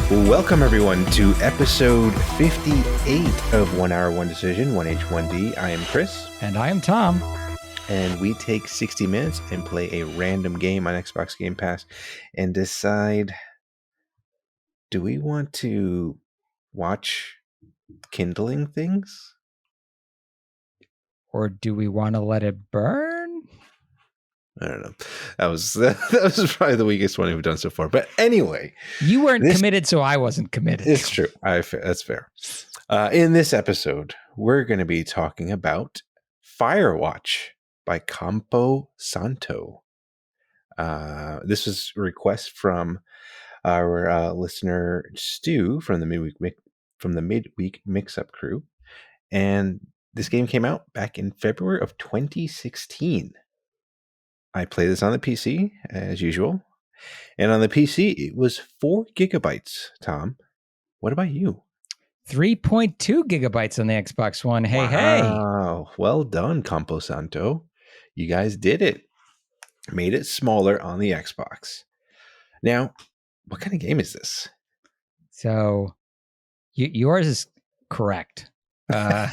Welcome, everyone, to episode 58 of 1 Hour, 1 Decision, 1H1D. I am Chris. And I am Tom. And we take 60 minutes and play a random game on Xbox Game Pass and decide, do we want to watch kindling things? Or do we want to let it burn? I don't know. That was probably the weakest one we've done so far. But anyway. You weren't committed, so I wasn't committed. It's true. That's fair. In this episode, we're going to be talking about Firewatch by Campo Santo. This was a request from our listener Stu from the Midweek Mix-Up crew. And this game came out back in February of 2016. I play this on the PC, as usual. And on the PC, it was 4 gigabytes, Tom. What about you? 3.2 gigabytes on the Xbox One. Hey, wow. Well done, Campo Santo. You guys did it. Made it smaller on the Xbox. Now, what kind of game is this? So, yours is correct. But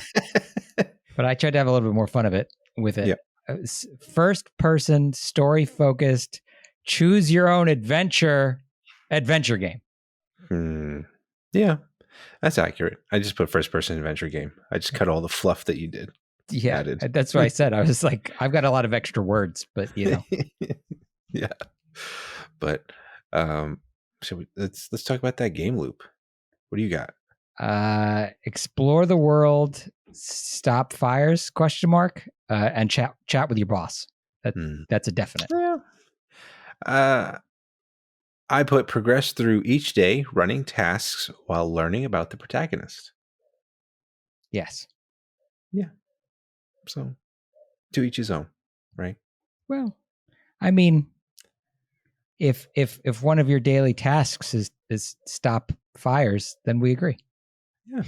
I tried to have a little bit more fun with it. Yep. First person, story focused, choose your own adventure game. Yeah, that's accurate. I just put first person adventure game. I just cut all the fluff that you did. Yeah, added. That's what I said. I was like, I've got a lot of extra words, but you know. Yeah. But let's talk about that game loop. What do you got? Explore the world, stop fires, ? And chat with your boss. That's a definite. Yeah. I put progress through each day running tasks while learning about the protagonist. Yes. Yeah. So to each his own, right? Well, I mean, if one of your daily tasks is stop fires, then we agree. Yeah.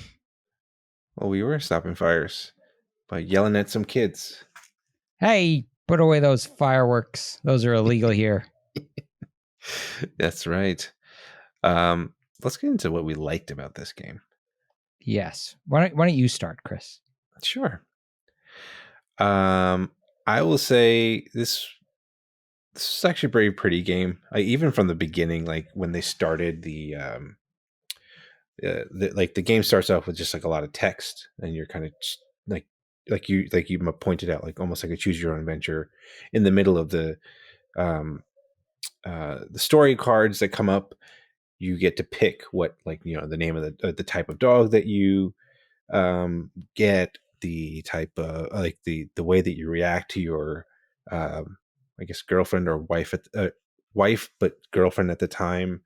Well, we were stopping fires by yelling at some kids. Hey, put away those fireworks. Those are illegal here. That's right. Let's get into what we liked about this game. Yes. Why don't you start, Chris? Sure. I will say this is actually a very pretty game. Even from the beginning, like when they started the game starts off with just like a lot of text, and you're kind of like you pointed out, like almost like a choose your own adventure. In the middle of the story cards that come up, you get to pick what, like, you know, the name of the type of dog that you get, the type of like the way that you react to your I guess girlfriend or wife but girlfriend at the time,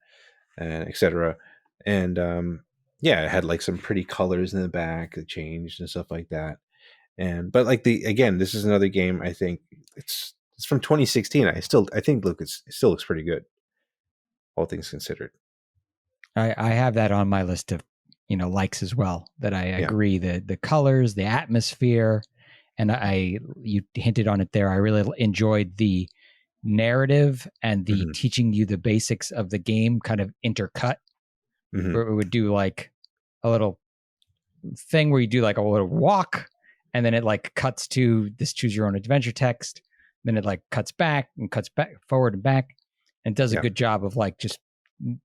and etc. And it had like some pretty colors in the back that changed and stuff like that. But like this is another game. I think it's from 2016. I think it still looks pretty good, all things considered. I have that on my list of likes as well. That I agree, the colors, the atmosphere, and you hinted on it there. I really enjoyed the narrative and the teaching you the basics of the game kind of intercut. Where it would do like a little thing where you do like a little walk, and then it like cuts to this choose your own adventure text. Then it like cuts back forward and back, and does a good job of like just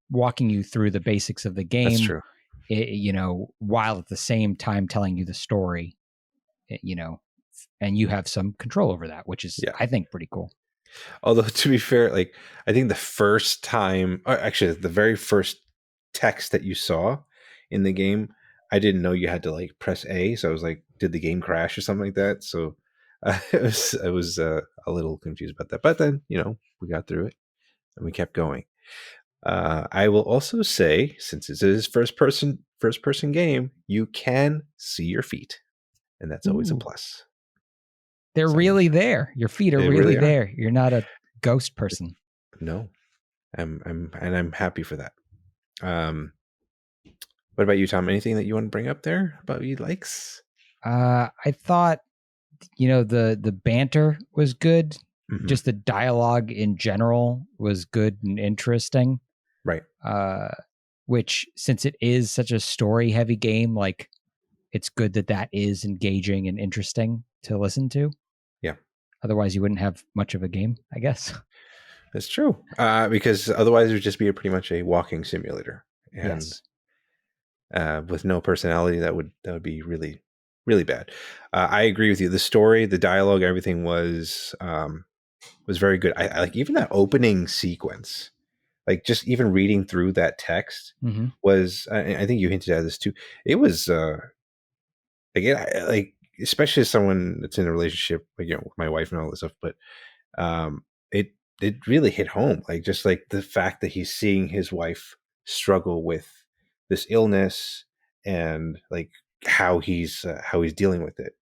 walking you through the basics of the game. That's true. While at the same time telling you the story, and you have some control over that, which is, I think, pretty cool. Although, to be fair, like, I think the very first text that you saw in the game, I didn't know you had to like press A. So I was like, did the game crash or something like that? So I was a little confused about that. But then, we got through it and we kept going. I will also say, since it is first person game, you can see your feet, and that's always a plus. They're really there. Your feet are really there. You're not a ghost person. No, I'm happy for that. What about you, Tom? Anything that you want to bring up there about you likes? I thought, the banter was good. Just the dialogue in general was good and interesting. Right. which, since it is such a story heavy game, like it's good that is engaging and interesting to listen to. Yeah. Otherwise, you wouldn't have much of a game, I guess. That's true. Because otherwise it would just be pretty much a walking simulator. And Yes. With no personality, that would be really, really bad. I agree with you. The story, the dialogue, everything was very good. I like even that opening sequence, like just even reading through that text was. I think you hinted at this too. It was like especially as someone that's in a relationship, like, with my wife and all this stuff, but it really hit home. Like just like the fact that he's seeing his wife struggle with this illness and like how he's dealing with it.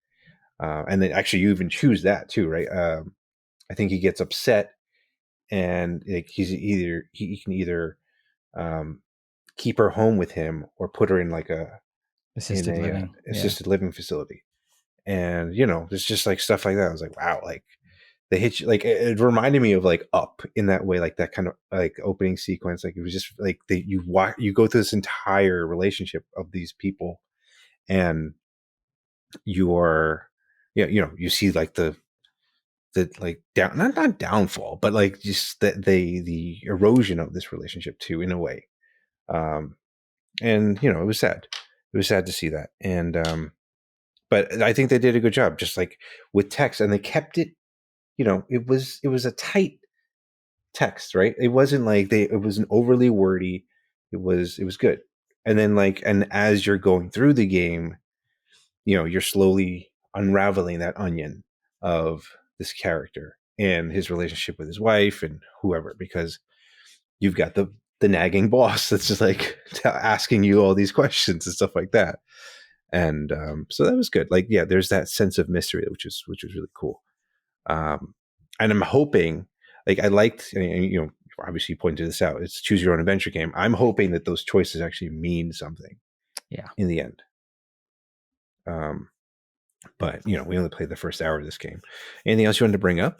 And then actually you even choose that too, right? I think he gets upset and like he can either keep her home with him or put her in like assisted living assisted living facility. And there's just like stuff like that. I was like, wow, like they hit you, like it reminded me of like Up in that way, like that kind of like opening sequence. Like it was just like you go through this entire relationship of these people, and you're you see like the like down not downfall, but like just the erosion of this relationship too, in a way. And it was sad. It was sad to see that. And but I think they did a good job, just like with text, and they kept it. It was a tight text, right? It wasn't like it wasn't overly wordy. It was good. And then and as you're going through the game, you're slowly unraveling that onion of this character and his relationship with his wife and whoever, because you've got the nagging boss that's just like asking you all these questions and stuff like that. And so that was good. Like, yeah, there's that sense of mystery, which is really cool. And I'm hoping, like, I liked, and, obviously you pointed this out, it's choose your own adventure game. I'm hoping that those choices actually mean something. Yeah. In the end. But we only played the first hour of this game. Anything else you wanted to bring up?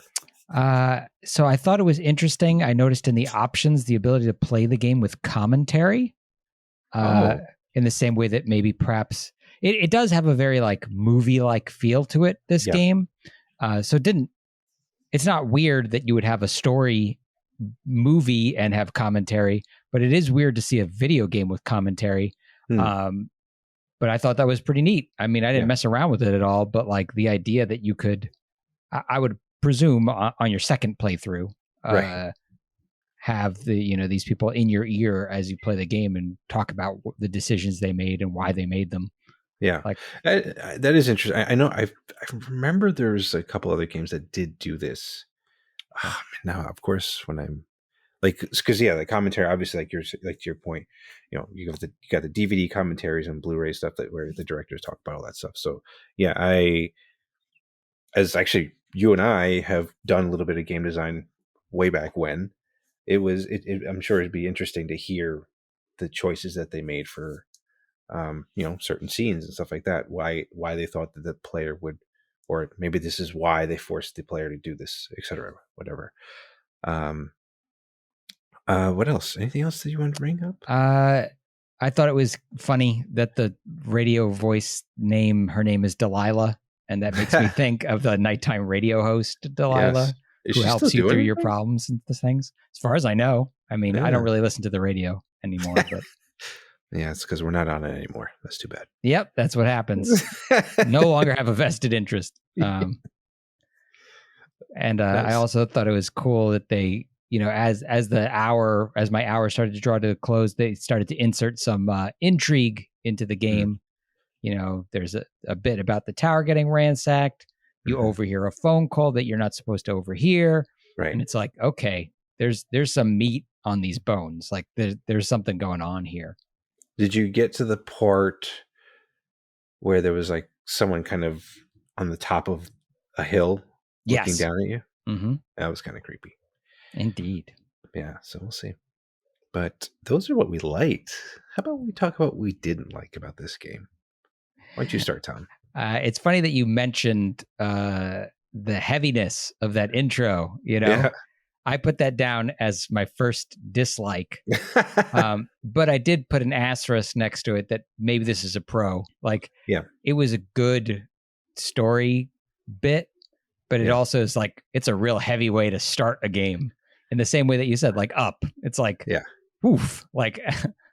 So I thought it was interesting. I noticed in the options the ability to play the game with commentary. In the same way that maybe perhaps it does have a very like movie-like feel to it, this game. So it's not weird that you would have a story movie and have commentary, but it is weird to see a video game with commentary. But I thought that was pretty neat. I mean, I didn't mess around with it at all, but like the idea that you could, I would presume on your second playthrough, have these people in your ear as you play the game and talk about the decisions they made and why they made them. Yeah, like that is interesting. I know. I remember there's a couple other games that did do this. Now, of course, when I'm like, because the commentary, obviously, like to your point, you got the DVD commentaries and Blu-ray stuff where the directors talk about all that stuff. So yeah, as actually you and I have done a little bit of game design way back when. I'm sure it'd be interesting to hear the choices that they made for certain scenes and stuff like that, why they thought that the player would, or maybe this is why they forced the player to do this, etc., whatever. What else? Anything else that you want to bring up? I thought it was funny that the radio voice name, her name is Delilah, and that makes me think of the nighttime radio host Delilah, who helps you through your problems and things. As far as I know, I mean, I don't really listen to the radio anymore, but yeah, it's because we're not on it anymore. That's too bad. Yep, that's what happens. No longer have a vested interest. And I also thought it was cool that they, as my hour started to draw to a close, they started to insert some intrigue into the game. There's a bit about the tower getting ransacked. You overhear a phone call that you're not supposed to overhear. Right. And it's like, okay, there's some meat on these bones. Like there's something going on here. Did you get to the part where there was like someone kind of on the top of a hill looking down at you? Mm-hmm. That was kind of creepy. Indeed. Yeah, so we'll see. But those are what we liked. How about we talk about what we didn't like about this game? Why don't you start, Tom? It's funny that you mentioned the heaviness of that intro, Yeah. I put that down as my first dislike. But I did put an asterisk next to it that maybe this is a pro. Like, Yeah. it was a good story bit, but it also is like, it's a real heavy way to start a game. In the same way that you said, like Up, it's like, Yeah. oof, like,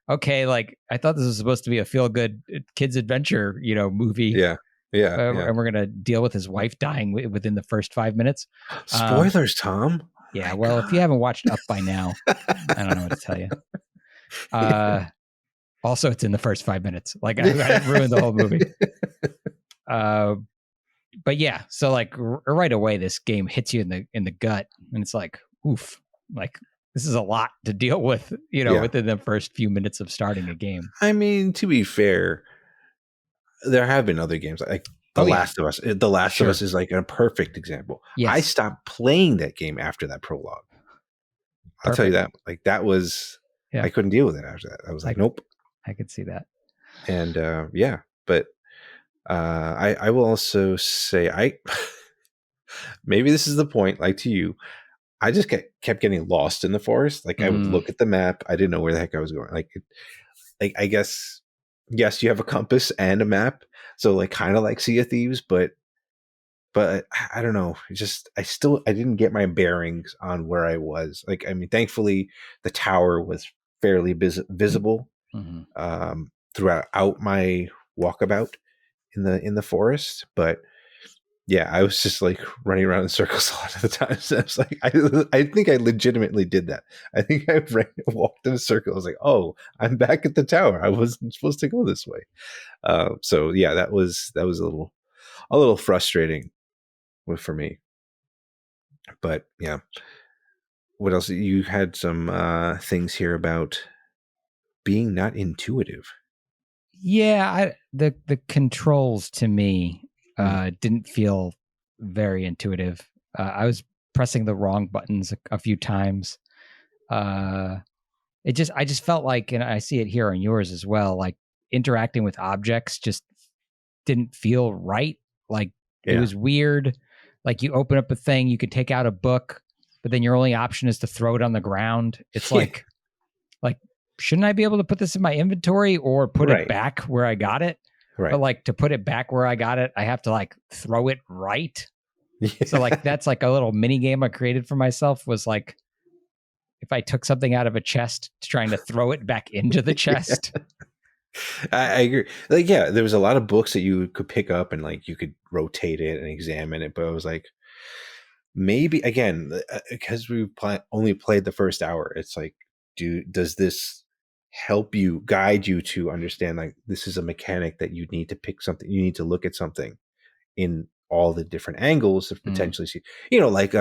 okay, like I thought this was supposed to be a feel good kids adventure, movie. Yeah. Yeah. And we're gonna deal with his wife dying within the first 5 minutes. Spoilers, Tom. Yeah, well, if you haven't watched Up by now, I don't know what to tell you. Also, it's in the first 5 minutes. Like, I ruined the whole movie. But yeah, so like right away, this game hits you in the gut, and it's like, oof, like this is a lot to deal with, within the first few minutes of starting a game. I mean, to be fair, there have been other games like The Last of Us. The Last of Us is like a perfect example. Yes. I stopped playing that game after that prologue. I'll tell you that. Like, that was, I couldn't deal with it after that. I was like, nope. I could see that. And but I will also say, maybe this is the point, like to you, I just kept getting lost in the forest. Like, I would look at the map. I didn't know where the heck I was going. Like I guess, yes, you have a compass and a map. So like, kind of like Sea of Thieves, but I don't know. I didn't get my bearings on where I was. Like, I mean, thankfully the tower was fairly visible throughout my walkabout in the forest. But yeah, I was just like running around in circles a lot of the times. I was like, I think I legitimately did that. I think I walked in a circle. I was like, oh, I'm back at the tower. I wasn't supposed to go this way. So yeah, that was a little frustrating for me. But yeah, what else? You had some things here about being not intuitive. Yeah, the controls to me didn't feel very intuitive. I was pressing the wrong buttons a few times. I just felt like, and I see it here on yours as well, like interacting with objects just didn't feel right. Like, it was weird. Like, you open up a thing, you could take out a book, but then your only option is to throw it on the ground. It's like, shouldn't I be able to put this in my inventory or put it back where I got it? Right. But like, to put it back where I got it, I have to like throw it right. Yeah. So like, that's like a little mini game I created for myself, was like, if I took something out of a chest, trying to throw it back into the chest. I agree. Like, yeah, there was a lot of books that you could pick up and like you could rotate it and examine it. But I was like, maybe again, because we only played the first hour, it's like, does this help you, guide you to understand, like, this is a mechanic that you need to pick something, you need to look at something in all the different angles of potentially see, like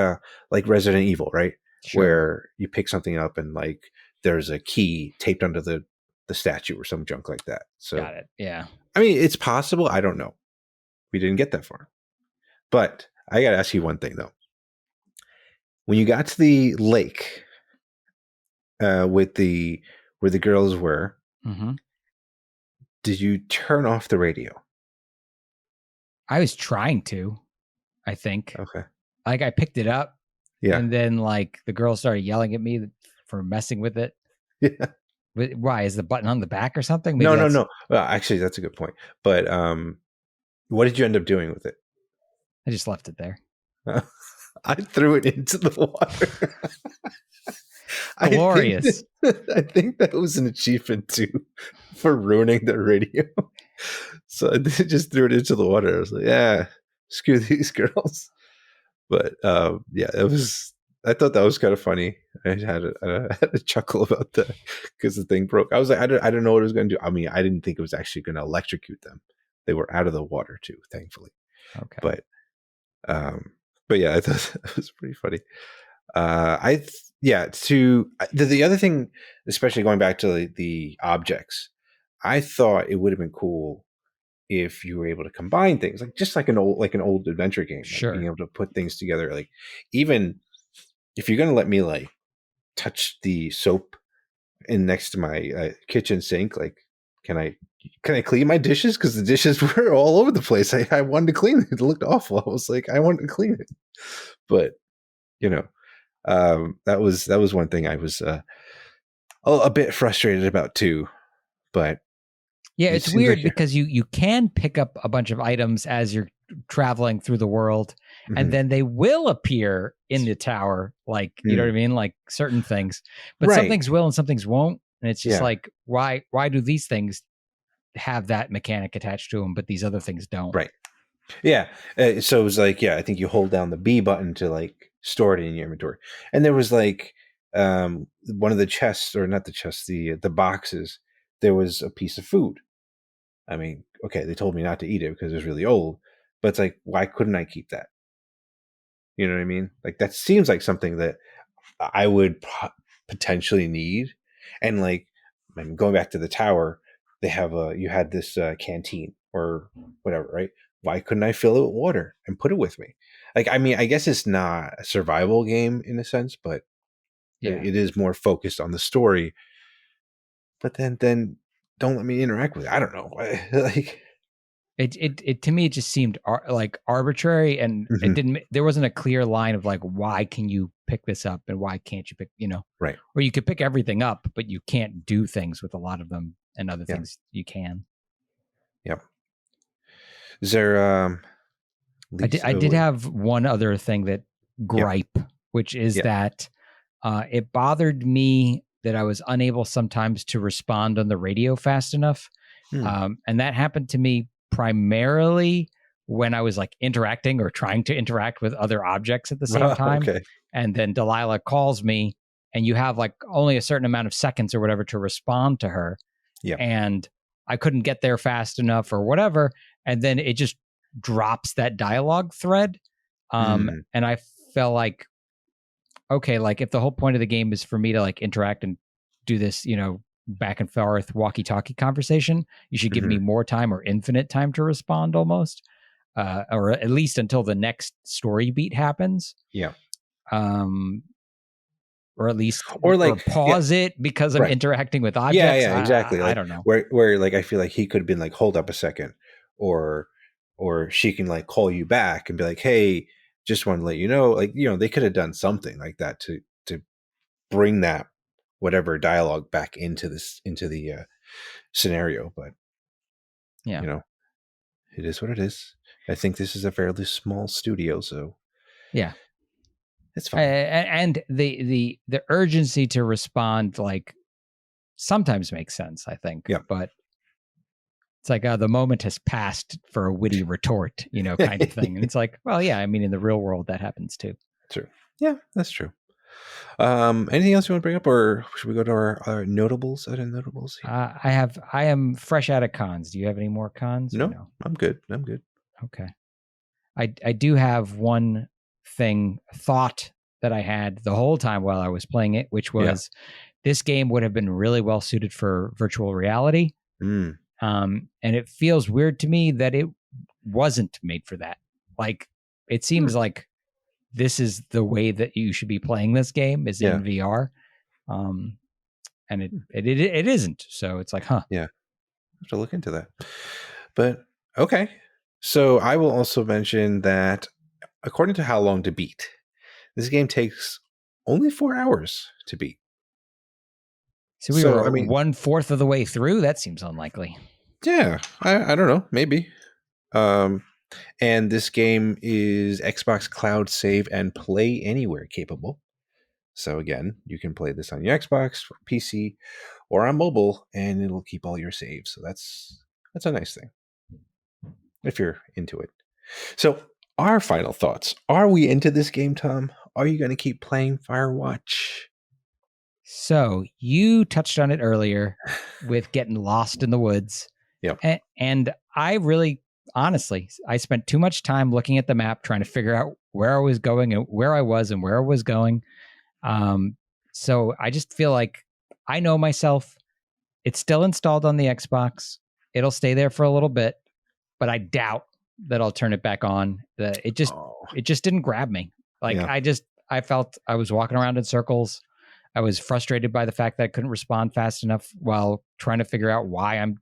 Resident Evil, right? Sure. Where you pick something up and like there's a key taped under the statue or some junk like that. So got it. Yeah. I mean, it's possible. I don't know. We didn't get that far. But I got to ask you one thing though. When you got to the lake, with where the girls were, did you turn off the radio? I was trying to, I think. Okay. Like, I picked it up. Yeah. And then like the girls started yelling at me for messing with it. Yeah. But why? Is the button on the back or something? Maybe no. Well, actually, that's a good point. But what did you end up doing with it? I just left it there. I threw it into the water. Glorious. I think that was an achievement too for ruining the radio. So I just threw it into the water. I was like, yeah, screw these girls. But yeah, I thought that was kind of funny. I had a chuckle about that because the thing broke. I was like, I don't know what it was going to do. I mean, I didn't think it was actually going to electrocute them. They were out of the water too, thankfully. Okay. But yeah, I thought that was pretty funny. The other thing, especially going back to the objects, I thought it would have been cool if you were able to combine things, like an old adventure game, sure, being able to put things together. Like, even if you're going to let me like touch the soap in next to my kitchen sink, like, can I clean my dishes? Because the dishes were all over the place. I wanted to clean it. It looked awful. I was like, I wanted to clean it, but That was one thing I was a bit frustrated about too. But Yeah, it it's seems weird like because you can pick up a bunch of items as you're traveling through the world, and mhm. then they will appear in the tower, like, you know what I mean, like certain things. But some Right. things will and some things won't, and it's just Yeah. like, why do these things have that mechanic attached to them, but these other things don't? Right. Yeah. So it was like, yeah, I think you hold down the B button to like store it in your inventory. And there was like one of the chests, or not the chests, the boxes, there was a piece of food. I mean, okay, they told me not to eat it because it was really old, but it's like, why couldn't I keep that? You know what I mean? Like that seems like something that I would potentially need. And like, I mean, going back to the tower, they have you had this canteen or whatever, right? Why couldn't I fill it with water and put it with me? Like, I mean, I guess it's not a survival game in a sense, but Yeah. it is more focused on the story. But then don't let me interact with it. I don't know. Like, It to me, it just seemed like arbitrary, and it mhm, didn't. There wasn't a clear line of like, why can you pick this up and why can't you pick, right. or you could pick everything up, but you can't do things with a lot of them, and other Yeah. things you can. Yeah. Is there least? I Oh, did wait. have one other thing that Yeah. gripe, which is Yeah. that it bothered me that I was unable sometimes to respond on the radio fast enough. Hmm. And that happened to me primarily when I was like interacting or trying to interact with other objects at the same time. Okay. And then Delilah calls me, and you have like only a certain amount of seconds or whatever to respond to her. Yeah. And I couldn't get there fast enough or whatever. And then it just drops that dialogue thread. Hmm. And I felt like, okay, like if the whole point of the game is for me to like interact and do this, back and forth walkie-talkie conversation, you should give me Hmm. more time or infinite time to respond almost, or at least until the next story beat happens. Yeah. Um, or at least Or or like, yeah, pause it because I'm right. interacting with Yeah, objects. yeah, exactly. I Like don't know. where like I feel like he could have been like, hold up a second, or she can like call you back and be like, hey, just want to let you know, like, they could have done something like that to bring that whatever dialogue back into the scenario. But Yeah. you know, it is what it is. I think this is a fairly small studio, so Yeah. it's fine. And the urgency to respond like sometimes makes sense, I think, Yeah. but it's like the moment has passed for a witty retort, kind of thing. And it's like, well, yeah, I mean, in the real world, that happens too. True. Yeah, that's true. Anything else you want to bring up, or should we go to our notables? Other notables here? I am fresh out of cons. Do you have any more cons or No, no? I'm good. I'm good. Okay. I do have one thought that I had the whole time while I was playing it, which Yeah. was this game would have been really well suited for virtual reality. Mm. And it feels weird to me that it wasn't made for that. Like, it seems like this is the way that you should be playing this game, is Yeah. in VR. And it isn't. So it's like, huh. Yeah. I have to look into that. But okay. So I will also mention that according to How Long to Beat, this game takes only 4 hours to beat. So we So I were mean, 1/4 of the way through. That seems unlikely. yeah, I don't know, maybe. And this game is Xbox Cloud Save and Play Anywhere capable. So again, you can play this on your Xbox, PC, or on mobile, and it'll keep all your saves. So that's a nice thing if you're into it. So our final thoughts: are we into this game, Tom? Are you going to keep playing Firewatch? So you touched on it earlier with getting lost in the woods. Yep. And I really, honestly, I spent too much time looking at the map trying to figure out where I was going and where I was and where I was going. So I just feel like I know myself. It's still installed on the Xbox. It'll stay there for a little bit, but I doubt that I'll turn it back on. It just didn't grab me. Like, Yeah. I felt I was walking around in circles. I was frustrated by the fact that I couldn't respond fast enough while trying to figure out why I'm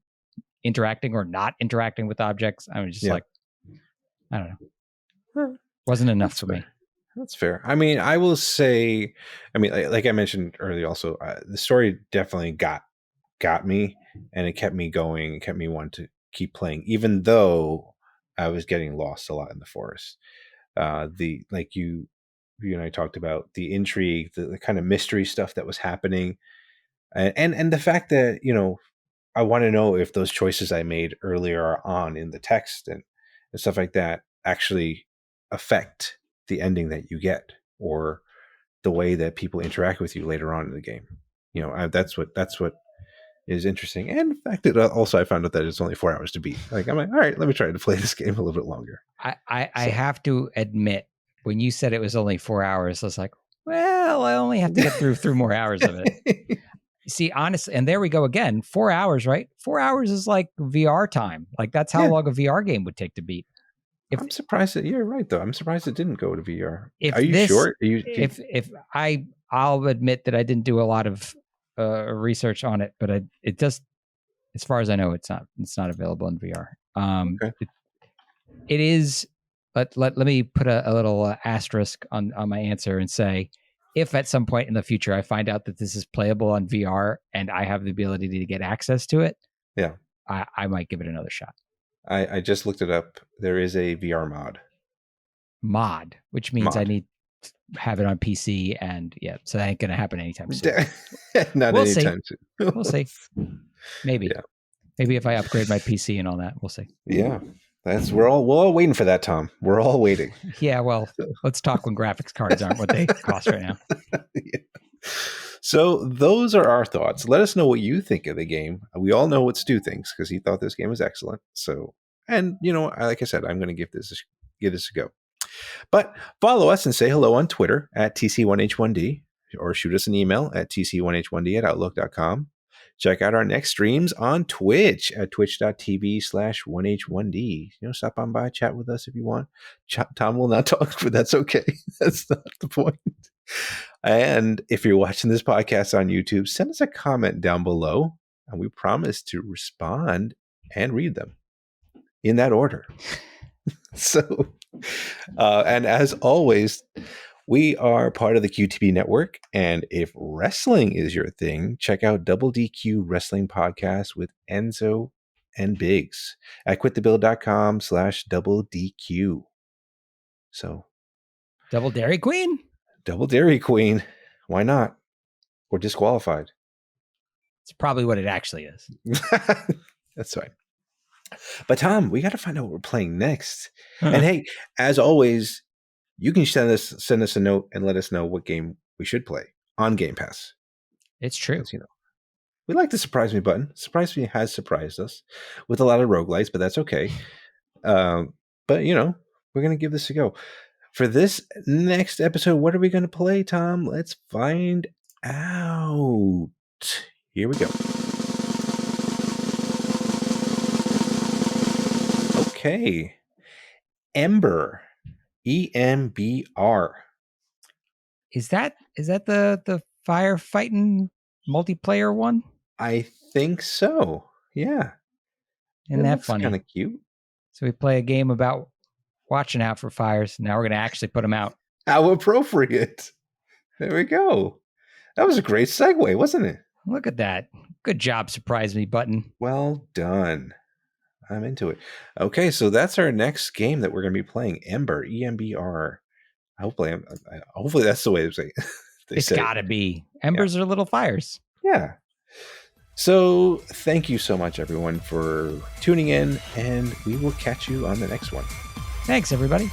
interacting or not interacting with objects. I was just like, I don't know. Wasn't enough That's for fair. me. That's fair. I mean, I will say, I mean, like I mentioned earlier, also the story definitely got me, and it kept me going, it kept me wanting to keep playing, even though I was getting lost a lot in the forest. The like you and I talked about the intrigue, the kind of mystery stuff that was happening, and the fact that I want to know if those choices I made earlier on in the text and stuff like that actually affect the ending that you get, or the way that people interact with you later on in the game. That's what is interesting. And the fact that also I found out that it's only 4 hours to beat. Like, I'm like, all right, let me try to play this game a little bit longer. I have to admit, when you said it was only 4 hours, I was like, well, I only have to get through more hours of it. See, honestly, and there we go again. 4 hours, right? 4 hours is like VR time. Like, that's how long a VR game would take to beat. I'm surprised that you're right, though. I'm surprised it didn't go to VR. Are you sure? I'll admit that I didn't do a lot of research on it, but it does, as far as I know, it's not available in VR. Okay. It is. Let me put a little asterisk on my answer and say, if at some point in the future I find out that this is playable on VR and I have the ability to get access to it, yeah, I might give it another shot. I just looked it up. There is a VR mod, which means I need to have it on PC, and so that ain't gonna happen anytime soon. Not we'll anytime see. soon. We'll see. Maybe. Yeah. Maybe if I upgrade my PC and all that, we'll see. Yeah. We're all waiting for that, Tom. We're all waiting. Yeah, well, let's talk when graphics cards aren't what they cost right now. Yeah. So those are our thoughts. Let us know what you think of the game. We all know what Stu thinks, because he thought this game was excellent. So, and like I said, I'm going to give this a go. But follow us and say hello on Twitter at TC1H1D, or shoot us an email at TC1H1D@outlook.com. Check out our next streams on Twitch at twitch.tv/1H1D. Stop on by, chat with us if you want. Tom will not talk, but that's okay. That's not the point. And if you're watching this podcast on YouTube, send us a comment down below, and we promise to respond and read them in that order. So, and as always, we are part of the QTB network, and if wrestling is your thing, check out Double DQ Wrestling Podcast with Enzo and Biggs at quitthebill.com/Double DQ. So, Double Dairy Queen? Double Dairy Queen. Why not? We're disqualified. It's probably what it actually is. That's right. But Tom, we got to find out what we're playing next. And hey, as always, you can send us a note and let us know what game we should play on Game Pass. It's true. We like the Surprise Me button. Surprise Me has surprised us with a lot of roguelites, but that's okay. But we're going to give this a go. For this next episode, what are we going to play, Tom? Let's find out. Here we go. Okay. Ember. EMBR. Is that the firefighting multiplayer one? I think so. Yeah. Isn't that funny? Kind of cute. So we play a game about watching out for fires. Now we're going to actually put them out. How appropriate. There we go. That was a great segue, wasn't it? Look at that. Good job, Surprise Me button. Well done. I'm into it. Okay, so that's our next game that we're going to be playing. Ember, EMBR. Hopefully that's the way to say it. It's got to be. Embers are little fires. Yeah. So thank you so much, everyone, for tuning in, and we will catch you on the next one. Thanks, everybody.